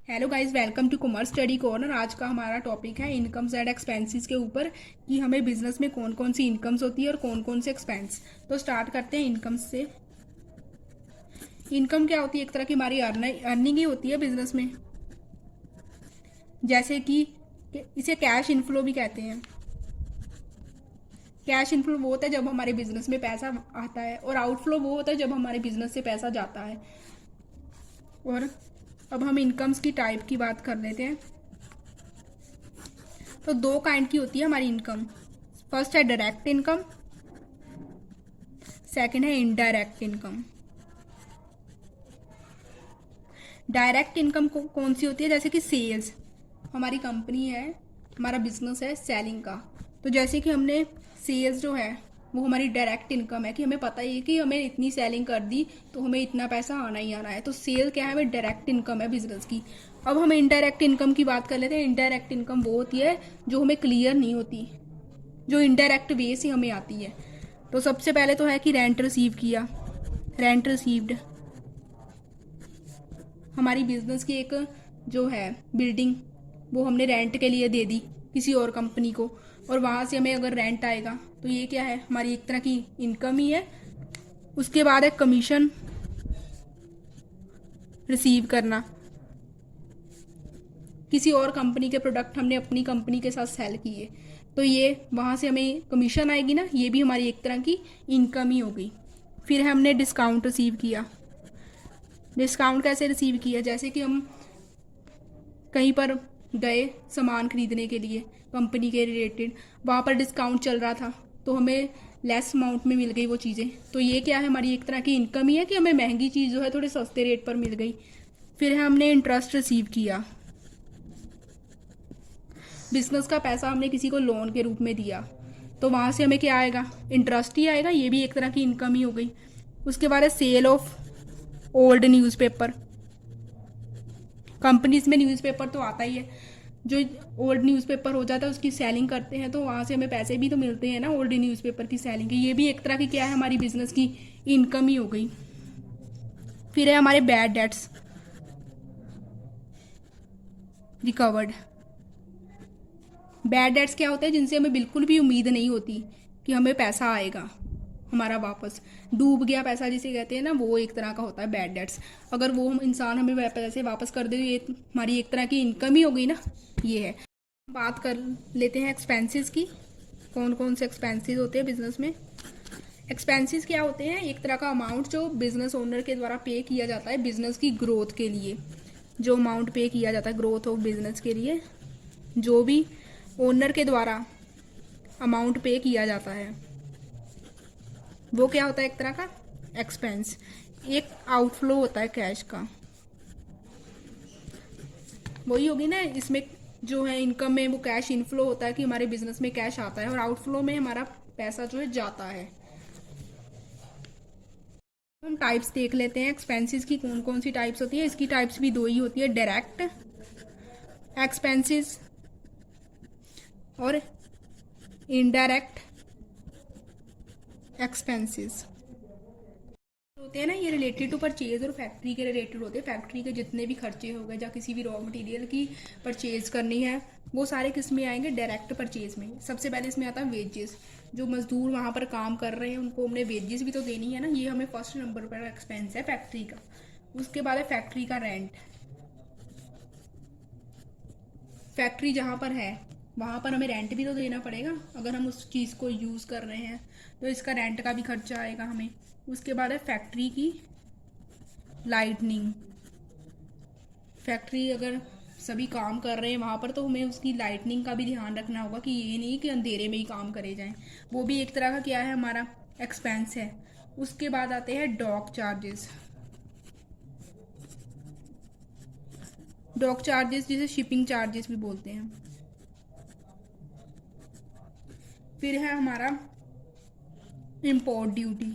Hello guys, welcome to commerce study corner. आज का हमारा टॉपिक है इनकम्स एंड एक्सपेंसेस के ऊपर कि हमें बिजनेस में कौन कौन सी इनकम्स होती है और कौन कौन से एक्सपेंस। तो स्टार्ट करते हैं इनकम्स से। इनकम क्या होती है? एक तरह की हमारी अर्निंग ही होती है बिजनेस में। जैसे कि इसे कैश इनफ्लो भी कहते हैं। कैश इनफ्लो वो होता है जब हमारे बिजनेस में पैसा आता है, और आउटफ्लो वो होता है जब हमारे बिजनेस से पैसा जाता है। और अब हम इनकम्स की टाइप की बात कर लेते हैं। तो दो काइंड की होती है हमारी इनकम। फर्स्ट है डायरेक्ट इनकम, सेकंड है इनडायरेक्ट इनकम। डायरेक्ट इनकम कौन सी होती है? जैसे कि सेल्स। हमारी कंपनी है, हमारा बिजनेस है सेलिंग का। तो जैसे कि हमने सेल्स जो है वो हमारी डायरेक्ट इनकम है कि हमें पता ही है कि हमें इतनी सेलिंग कर दी तो हमें इतना पैसा आना ही आना है। तो सेल क्या है? हमें डायरेक्ट इनकम है बिजनेस की। अब हम इनडायरेक्ट इनकम की बात कर लेते हैं। इनडायरेक्ट इनकम वो होती है जो हमें क्लियर नहीं होती, जो इनडायरेक्ट वे से हमें आती है। तो सबसे पहले तो है कि रेंट रिसीव किया। रेंट रिसीव्ड, हमारी बिजनेस की एक जो है बिल्डिंग, वो हमने रेंट के लिए दे दी किसी और कंपनी को, और वहाँ से हमें अगर रेंट आएगा तो ये क्या है? हमारी एक तरह की इनकम ही है। उसके बाद है कमीशन रिसीव करना। किसी और कंपनी के प्रोडक्ट हमने अपनी कंपनी के साथ सेल किए तो ये वहाँ से हमें कमीशन आएगी ना, ये भी हमारी एक तरह की इनकम ही हो गई। फिर हमने डिस्काउंट रिसीव किया। डिस्काउंट कैसे रिसीव किया? जैसे कि हम कहीं पर गए सामान खरीदने के लिए कंपनी के रिलेटेड, वहाँ पर डिस्काउंट चल रहा था तो हमें लेस अमाउंट में मिल गई वो चीज़ें। तो ये क्या है? हमारी एक तरह की इनकम ही है कि हमें महंगी चीज़ जो है थोड़े सस्ते रेट पर मिल गई। फिर हमने इंटरेस्ट रिसीव किया। बिजनेस का पैसा हमने किसी को लोन के रूप में दिया तो वहाँ से हमें क्या आएगा? इंटरेस्ट ही आएगा। ये भी एक तरह की इनकम ही हो गई। उसके बाद है sale of old newspaper. Companies में न्यूज़पेपर तो आता ही है, जो ओल्ड न्यूज़पेपर हो जाता है उसकी सेलिंग करते हैं तो वहाँ से हमें पैसे भी तो मिलते हैं ना ओल्ड न्यूज़पेपर की सेलिंग के। ये भी एक तरह की क्या है? हमारी बिजनेस की इनकम ही हो गई। फिर है हमारे bad debts recovered. Bad debts क्या होते हैं? जिनसे हमें बिल्कुल भी उम्मीद नहीं होती कि हमें पैसा आएगा हमारा वापस, डूब गया पैसा जिसे कहते हैं ना, वो एक तरह का होता है बैड डेट्स। अगर वो हम इंसान हमें पैसे वापस कर दे तो ये हमारी एक तरह की इनकम ही हो गई ना। ये है। बात कर लेते हैं एक्सपेंसेस की। कौन कौन से एक्सपेंसेस होते हैं बिजनेस में? एक्सपेंसेस क्या होते हैं? एक तरह का अमाउंट जो बिजनेस ओनर के द्वारा पे किया जाता है बिजनेस की ग्रोथ के लिए। जो अमाउंट पे किया जाता है ग्रोथ ऑफ बिजनेस के लिए, जो भी ओनर के द्वारा अमाउंट पे किया जाता है वो क्या होता है? एक तरह का एक्सपेंस। एक आउटफ्लो होता है कैश का, वही होगी ना इसमें। जो है इनकम में वो कैश इनफ्लो होता है कि हमारे बिजनेस में कैश आता है, और आउटफ्लो में हमारा पैसा जो है जाता है। हम टाइप्स देख लेते हैं एक्सपेंसेस की। कौन कौन सी टाइप्स होती है? इसकी टाइप्स भी दो ही होती है, डायरेक्ट एक्सपेंसेस और इनडायरेक्ट एक्सपेंसेस होते हैं ना। ये रिलेटेड टू परचेज और फैक्ट्री के रिलेटेड होते हैं। फैक्ट्री के जितने भी खर्चे हो गए या किसी भी रॉ मटेरियल की परचेज करनी है वो सारे किस में आएंगे? डायरेक्ट परचेज में। सबसे पहले इसमें आता है वेजेस। जो मजदूर वहाँ पर काम कर रहे हैं उनको हमने वेजेस भी तो देनी है ना, ये हमें फर्स्ट नंबर पर एक्सपेंस है फैक्ट्री का। उसके बाद है फैक्ट्री का रेंट। फैक्ट्री जहाँ पर है वहाँ पर हमें रेंट भी तो देना पड़ेगा, अगर हम उस चीज़ को यूज़ कर रहे हैं तो इसका रेंट का भी खर्चा आएगा हमें। उसके बाद है फैक्ट्री की लाइटनिंग। फैक्ट्री अगर सभी काम कर रहे हैं वहाँ पर तो हमें उसकी लाइटनिंग का भी ध्यान रखना होगा कि ये नहीं कि अंधेरे में ही काम करे जाएं। वो भी एक तरह का क्या है? हमारा एक्सपेंस है। उसके बाद आते हैं डॉक चार्जेस। डॉक चार्जेस जिसे शिपिंग चार्जेस भी बोलते हैं। फिर है हमारा इम्पोर्ट ड्यूटी।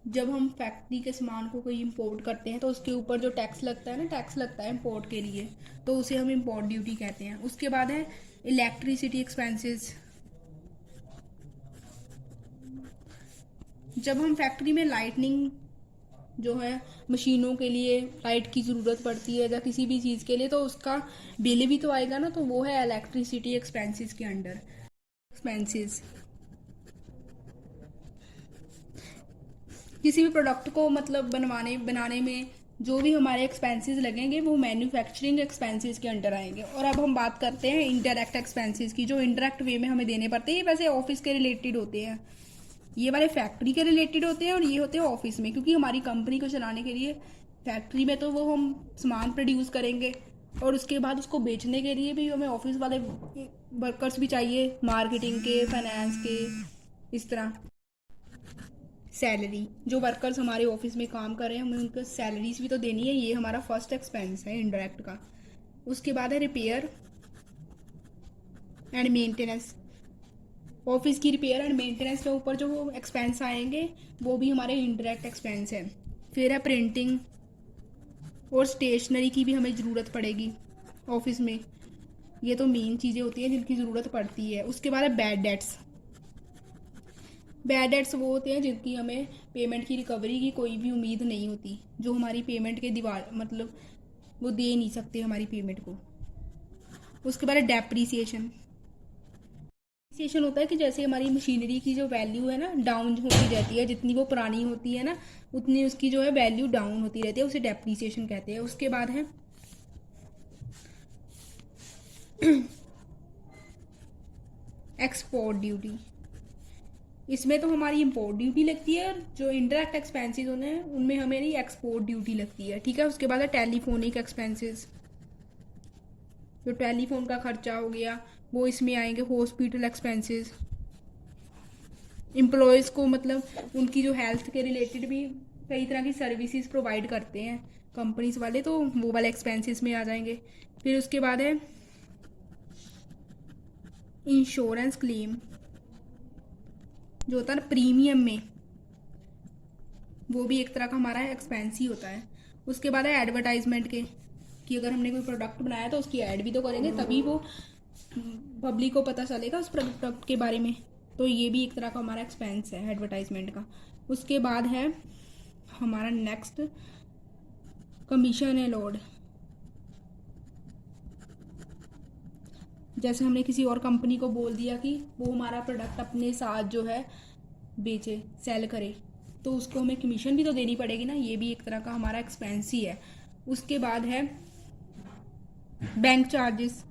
जब हम फैक्ट्री के सामान को कोई इंपोर्ट करते हैं तो उसके ऊपर जो टैक्स लगता है ना, टैक्स लगता है इंपोर्ट के लिए, तो उसे हम इंपोर्ट ड्यूटी कहते हैं। उसके बाद है इलेक्ट्रिसिटी एक्सपेंसेस। जब हम फैक्ट्री में लाइटनिंग जो है मशीनों के लिए लाइट की ज़रूरत पड़ती है या किसी भी चीज़ के लिए, तो उसका बिल भी तो आएगा ना, तो वो है इलेक्ट्रिसिटी एक्सपेंसेस के अंडर। एक्सपेंसेस किसी भी प्रोडक्ट को मतलब बनाने में जो भी हमारे एक्सपेंसेस लगेंगे वो मैन्युफैक्चरिंग एक्सपेंसेस के अंडर आएंगे। और अब हम बात करते हैं इनडायरेक्ट एक्सपेंसेस की, जो इनडायरेक्ट वे में हमें देने पड़ते हैं। ये वैसे ऑफिस के रिलेटेड होते हैं, ये वाले फैक्ट्री के रिलेटेड होते हैं, और ये होते हैं ऑफिस में, क्योंकि हमारी कंपनी को चलाने के लिए फैक्ट्री में तो वो हम सामान प्रोड्यूस करेंगे, और उसके बाद उसको बेचने के लिए भी हमें ऑफिस वाले वर्कर्स भी चाहिए, मार्केटिंग के, फाइनेंस के, इस तरह। सैलरी, जो वर्कर्स हमारे ऑफिस में काम कर रहे हैं हमें उनको सैलरीज भी तो देनी है, ये हमारा फर्स्ट एक्सपेंस है इनडायरेक्ट का। उसके बाद है रिपेयर एंड मेंटेनेंस। ऑफिस की रिपेयर एंड मेंटेनेंस के ऊपर जो एक्सपेंस आएंगे वो भी हमारे इनडायरेक्ट एक्सपेंस है। फिर है प्रिंटिंग और स्टेशनरी की भी हमें ज़रूरत पड़ेगी ऑफिस में, ये तो मेन चीज़ें होती हैं जिनकी ज़रूरत पड़ती है। उसके बाद है बैड डेट्स। बैड डेट्स वो होते हैं जिनकी हमें पेमेंट की रिकवरी की कोई भी उम्मीद नहीं होती, जो हमारी पेमेंट के दीवार मतलब वो दे नहीं सकते हमारी पेमेंट को। उसके बाद डेप्रीसिएशन। डेप्रीसिएशन होता है कि जैसे हमारी मशीनरी की जो वैल्यू है ना डाउन होती रहती है, जितनी वो पुरानी होती है ना उतनी उसकी जो है वैल्यू डाउन होती रहती है, उसे डेप्रीसिएशन कहते हैं। उसके बाद है एक्सपोर्ट ड्यूटी। इसमें तो हमारी इम्पोर्ट ड्यूटी लगती है, जो इंडायरेक्ट एक्सपेंसेस होने हैं उनमें हमें नहीं एक्सपोर्ट ड्यूटी लगती है, ठीक है। उसके बाद है टेलीफोनिक एक्सपेंसेस, जो टेलीफोन का खर्चा हो गया वो इसमें आएंगे। हॉस्पिटल एक्सपेंसेस, एम्प्लॉयज़ को मतलब उनकी जो हेल्थ के रिलेटेड भी कई तरह की सर्विसेज प्रोवाइड करते हैं कंपनीज वाले, तो वो वाले एक्सपेंसेस में आ जाएंगे। फिर उसके बाद है इंश्योरेंस क्लेम, जो होता है ना प्रीमियम में, वो भी एक तरह का हमारा एक्सपेंस ही होता है। उसके बाद है एडवर्टाइजमेंट के, कि अगर हमने कोई प्रोडक्ट बनाया तो उसकी ऐड भी तो करेंगे, तभी वो पब्लिक को पता चलेगा उस प्रोडक्ट के बारे में, तो ये भी एक तरह का हमारा एक्सपेंस है एडवर्टाइजमेंट का। उसके बाद है हमारा नेक्स्ट कमीशन एलॉड। जैसे हमने किसी और कंपनी को बोल दिया कि वो हमारा प्रोडक्ट अपने साथ जो है बेचे, सेल करे, तो उसको हमें कमीशन भी तो देनी पड़ेगी ना, ये भी एक तरह का हमारा एक्सपेंस ही है। उसके बाद है बैंक चार्जेस,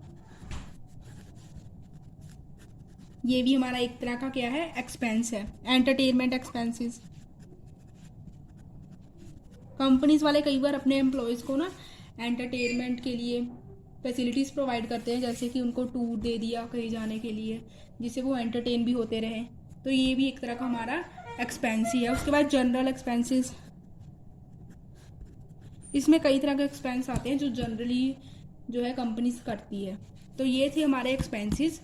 ये भी हमारा एक तरह का क्या है एक्सपेंस है। एंटरटेनमेंट एक्सपेंसेस, कंपनीज वाले कई बार अपने एम्प्लॉयज़ को ना एंटरटेनमेंट के लिए फैसिलिटीज़ प्रोवाइड करते हैं, जैसे कि उनको टूर दे दिया कहीं जाने के लिए, जिससे वो एंटरटेन भी होते रहें, तो ये भी एक तरह का हमारा एक्सपेंस ही है। उसके बाद जनरल एक्सपेंसेस, इसमें कई तरह के एक्सपेंस आते हैं जो जनरली जो है कंपनीज करती है। तो ये थे हमारे एक्सपेंसेस।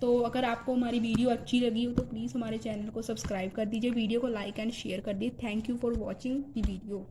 तो अगर आपको हमारी वीडियो अच्छी लगी हो तो प्लीज़ हमारे चैनल को सब्सक्राइब कर दीजिए, वीडियो को लाइक एंड शेयर कर दीजिए। Thank you for watching the video.